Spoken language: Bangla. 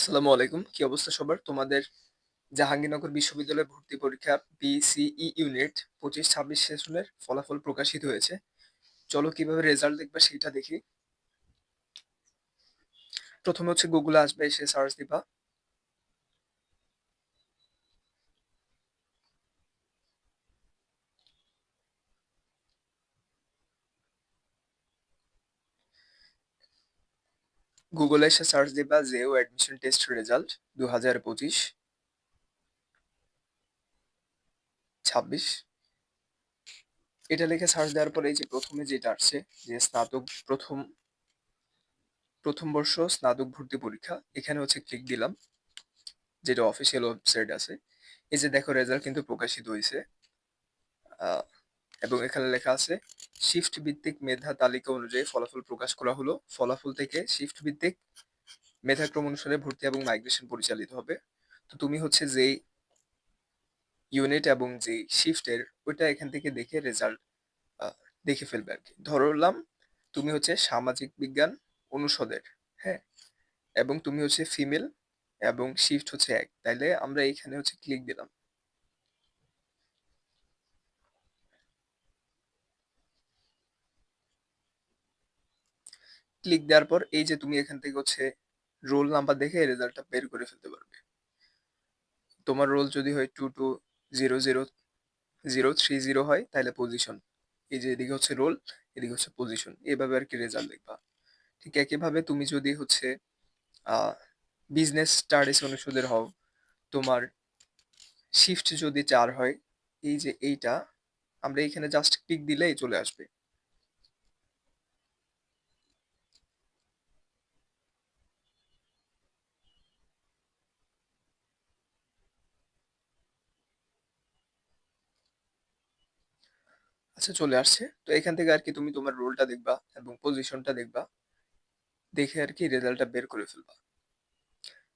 আসসালামু আলাইকুম। কি অবস্থা সবার? তোমাদের জাহাঙ্গীরনগর বিশ্ববিদ্যালয়ে ভর্তি পরীক্ষা বিসিই ইউনিট ২৫-২৬ সেশনের ফলাফল প্রকাশিত হয়েছে। চলো কিভাবে রেজাল্ট দেখবা সেইটা দেখি। প্রথমে হচ্ছে গুগলে আসবে, এসে সার্চ দিবা। গুগলে এসে সার্চ দিবা জেও অ্যাডমিশন টেস্ট রেজাল্ট ২০২৫-২৬। এটা লিখে সার্চ দেওয়ার পরে এই যে প্রথমে যেটা আসছে যে স্নাতক প্রথম বর্ষ স্নাতক ভর্তি পরীক্ষা, এখানে হচ্ছে ক্লিক দিলাম, যেটা অফিসিয়াল ওয়েবসাইট আছে। এই যে দেখো রেজাল্ট কিন্তু প্রকাশিত হয়েছে। আহ, এবং এখানে লেখা আছে শিফট ভিত্তিক মেধা তালিকা অনুযায়ী ফলাফল প্রকাশ করা হলো। ফলাফল থেকে শিফট ভিত্তিক মেধাক্রম অনুসারে ভর্তি এবং মাইগ্রেশন পরিচালিত হবে। তো তুমি হচ্ছে যেই ইউনিট এবং যেই শিফটের, ওইটা এখান থেকে দেখে রেজাল্ট দেখে ফেলবে আর কি। ধরলাম তুমি হচ্ছে সামাজিক বিজ্ঞান অনুষদের, হ্যাঁ, এবং তুমি হচ্ছে ফিমেল এবং শিফট হচ্ছে এক, তাইলে আমরা এইখানে হচ্ছে ক্লিক দিলাম। ক্লিক দেওয়ার পর এই যে তুমি এখান থেকে হচ্ছে রোল নাম্বার দেখে রেজাল্টটা বের করে ফেলতে পারবে। তোমার রোল যদি হয় 220030 হয় তাহলে পজিশন, এই যে এদিকে হচ্ছে রোল, এদিকে হচ্ছে পজিশন, এভাবে আর কি রেজাল্ট দেখবা। ঠিক একইভাবে তুমি যদি হচ্ছে আহ বিজনেস স্টাডিজ অনুষদের হও, তোমার শিফট যদি 4 হয়, এই যে এইটা, আমরা এখানে জাস্ট ক্লিক দিলেই চলে আসবে। আচ্ছা, চলে আসছে। তো এখান থেকে আর কি তুমি তোমার রোলটা দেখবা এবং পজিশনটা দেখবা, দেখে আর কি রেজাল্টটা বের করে ফেলবা।